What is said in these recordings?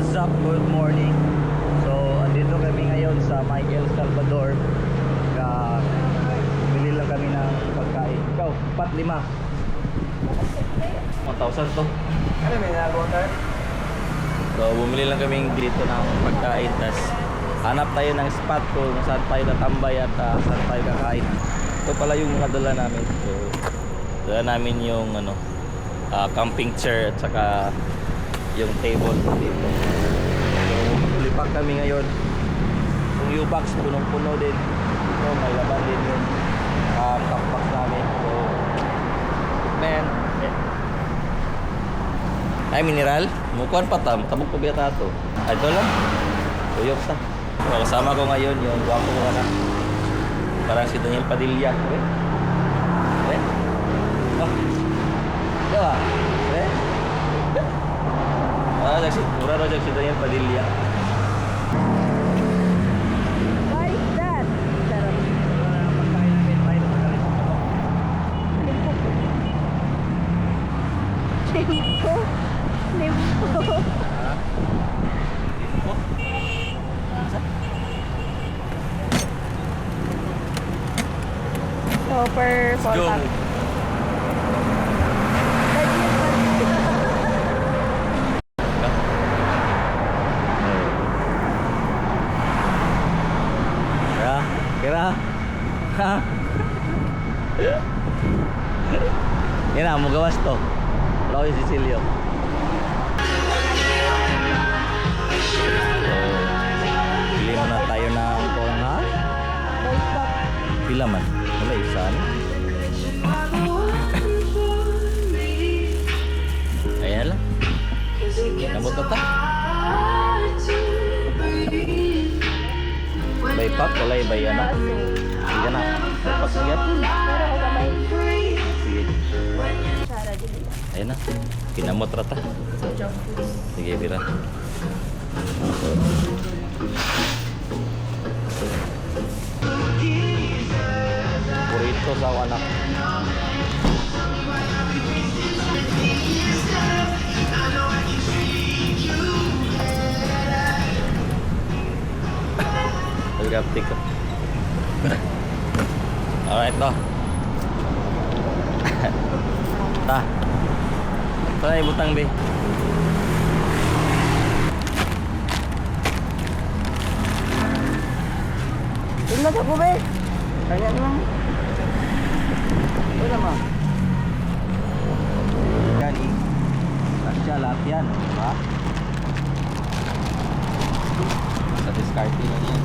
What's up? Good morning. So, andito kami ngayon sa May El Salvador. Bili lang kami ng pagkain. Ikaw, 4-5. 1,000 to. Ano may nagawa tayo? So, bumili lang kami dito ng pagkain. Tapos, hanap tayo ng spot kung saan tayo tatambay at saan tayo kakain. Ito pala yung nadala namin. So, dala namin yung camping chair at saka yung table dito. So, lipak kami ngayon. Yung U-box punong-puno din. So, may laban din yung backpack namin. So, man, ay mineral, mukuan pa tam, tabok pa biya tato. Ito lang, tuyok sa. So, kasama ko ngayon yung guwapo ko anak. Parang si Daniel Padilla. Okay? Okay? Oh. Diba? Okay? Mura raw si Daniel Padilla. Why is that? Sarap. Pagkain namin, may Limpo. Limpo. Super go. Kira. Ha? Yan na, magawas to. Wala ko yung Sicilio. So, pili muna tayo ng corner. Pila man. Wala isa. Ayan lang. Namot na ta. Bay pak, wala yung bay anak. Sige na. Bay pak sigat. Sige. Ayan na. Kinamot rata. Sige, pira. Purito sa anak. Pag-uptik ko. Alright to. Ta. Ito na ibutang be. Tingnan sa kube. Kaya naman. Wala ma. Yan eh. Kasya lahat yan. Diba? Sa discarding lang yan.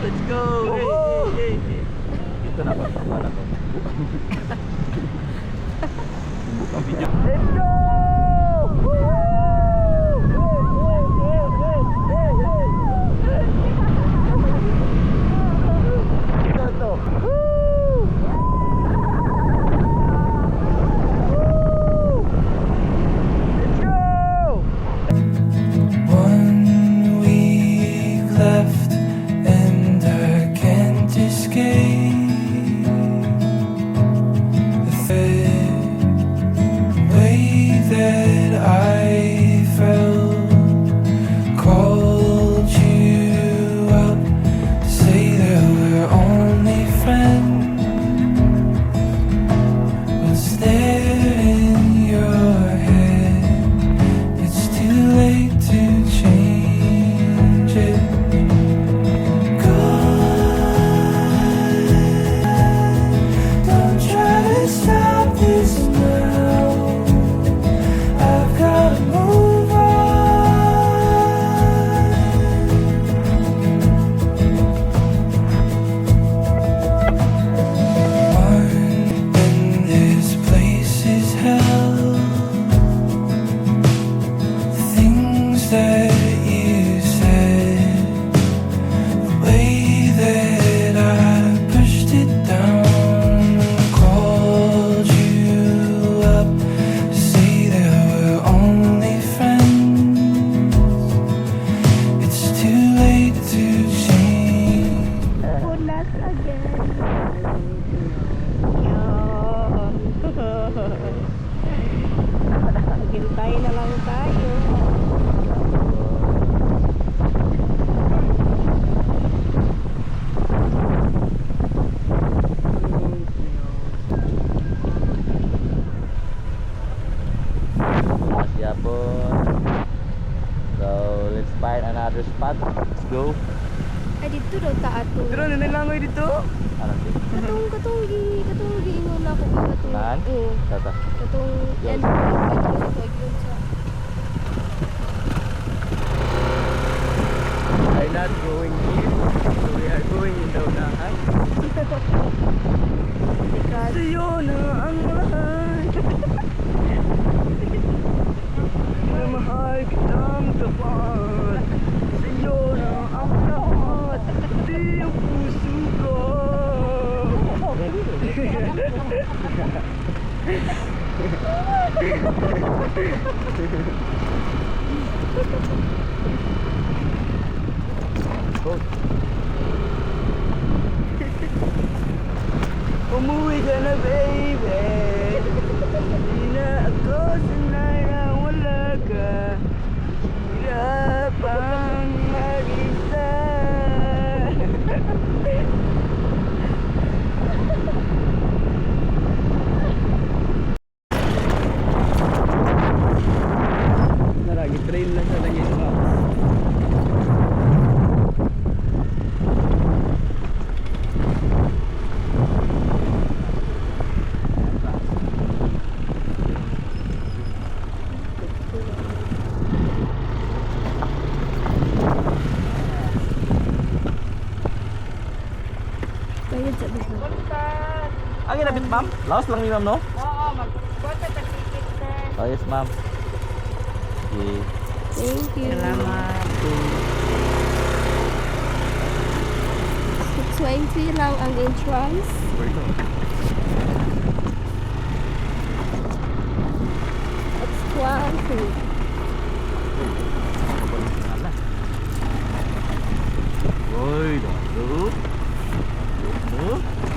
Let's go! Hey, hey, hey. Ito na ba? Tama na to. Bukang video. Let's go! Ito to. Let's go! 1 week left and I can't escape the way that I felt. Called you up to say that we're only friends. Was there in your head? It's too late to change it. Don't try to stop this now. I've gotta move on. And this place is hell. Things that you said, the way that I pushed it down, called you up to say that we're only friends. It's too late to change. Punas again. Hintay na lang tayo. Asya po. So, let's find another spot. Let's go. Ay, dito daw ta ato. Pero nanilangoy dito. Ano sih? Katong giingon ako katong. Naan? Oo. Tata. Katong Yes. yan. Katong sa. I'm not going here. So we are going in Daunahan. Because Sa'yo na ang lahat. Na mahal kitang tapat. Sa'yo na ang lahat. Pati ang puso ko. Go. Umuwi ka na, baby. Di na ako sanay na wala ka. Hirap ang mag-isa. Naragi train lang sa lagi sa bayad sa dito. Ang inabit, ma'am? Laos lang ni ma'am, no? Oo, mag-contact ang ticket, sir. Oh, yes, ma'am. Okay. Thank you. Salamat. 620 lang ang entrance. It's 20. Uy, dahil.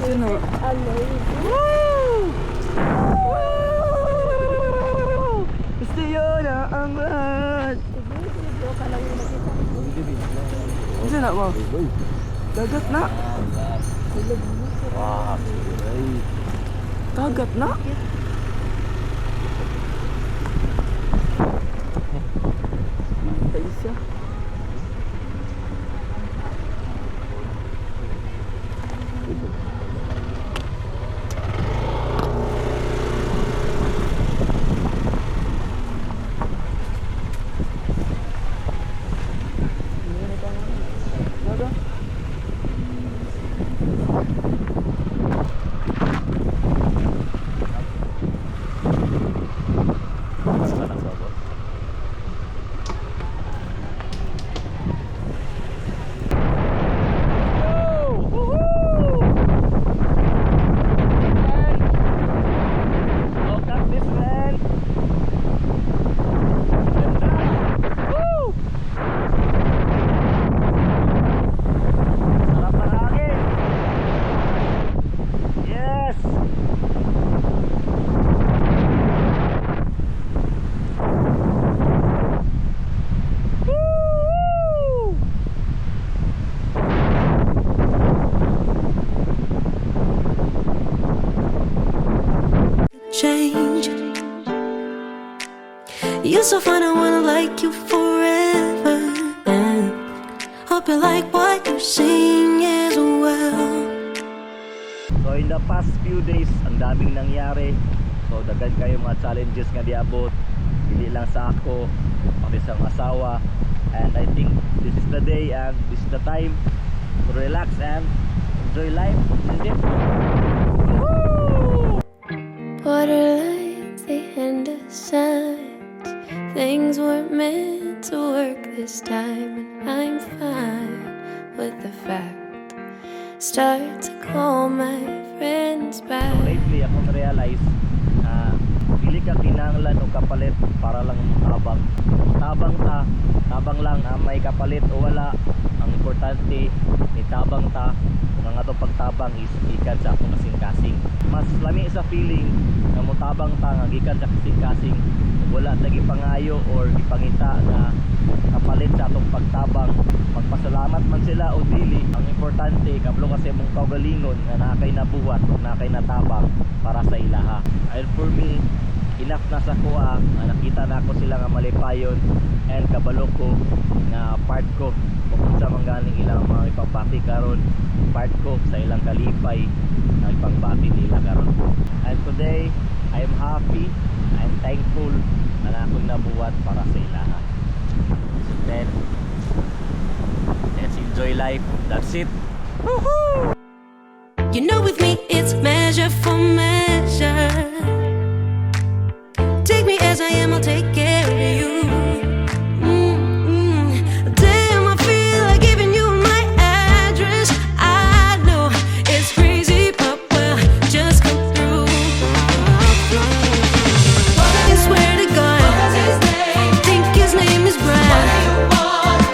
Amazing. Gusto yun ang lahat. Video ka lang yung makita. Gusto na mo? Dagat na. Wah, ay. Dagat na. Hintay siya. Change. You're so fine, I wanna like you forever. And hope you like what you sing as well. So in the past few days, ang daming nangyari. So daghan kayo mga challenges nga diabot. Dili lang sa ako, pati sa akong asawa. And I think this is the day and this is the time to relax and enjoy life, isn't it? Water like the end of signs. Things weren't meant to work this time, and I'm fine with the fact. Start to call my friends back. Lately, ako na-realize na pili ka kinahanglan og kapalit para lang tabang. Tabang lang na may kapalit o wala. Ang importante ni tabang ta kung ang ato pagtabang is gikan sa atong kasing-kasing. Mas lami sa feeling na motabang ta nga gikan sa kasing-kasing, wala lagi pangayo or gipangita na kapalit sa atong pagtabang. Magpasalamat man sila o dili, ang importante kablo kasi mong kaugalingon nga nakay nabuhat o nakay natabang para sa ilaha. And for me, enough na sa kuha, nakita na ako sila nga malipayon and kabalo ko nga part ko kung sa manggaling ilang mga ipagbati karon, part ko sa ilang kalipay na ipagbati nila karon. And today I am happy, I am thankful na akong nabuhat para sa ilaha. So then, let's enjoy life. That's it. You know, with me, it's measure for measure. Take me as I am, I'll take care of you. Damn, I feel like giving you my address. I know it's crazy, but well, just come through. I swear to God, think his name is Brad.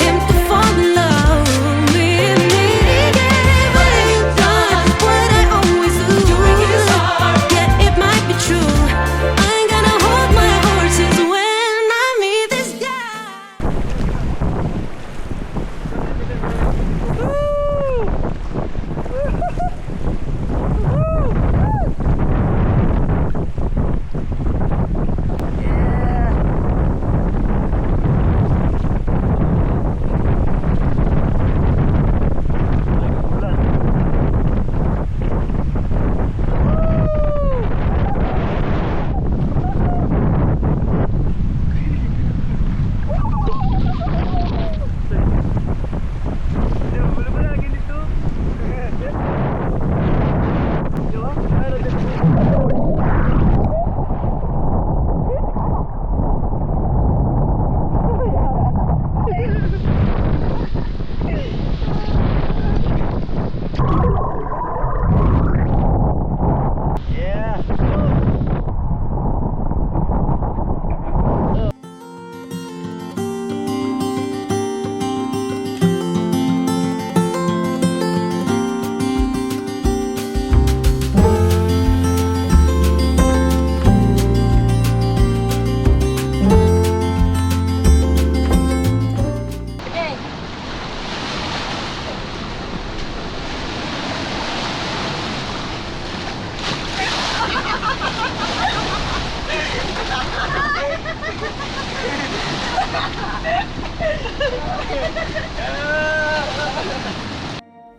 Him to fall in love with me. What have you done? What I always do. Yeah, it might be true. I ain't gonna hold my horses when I meet this guy.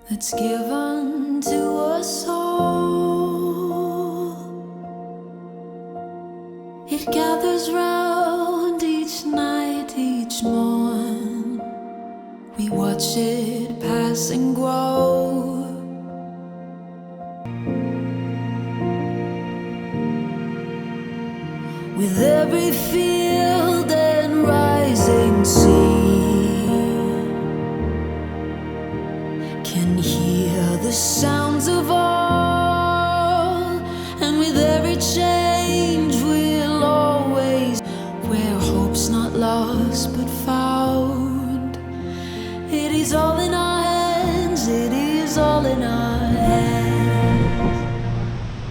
Let's give unto us all. It gathers round each night, each morn. We watch it pass and grow. With every field and rising sea, can hear the sound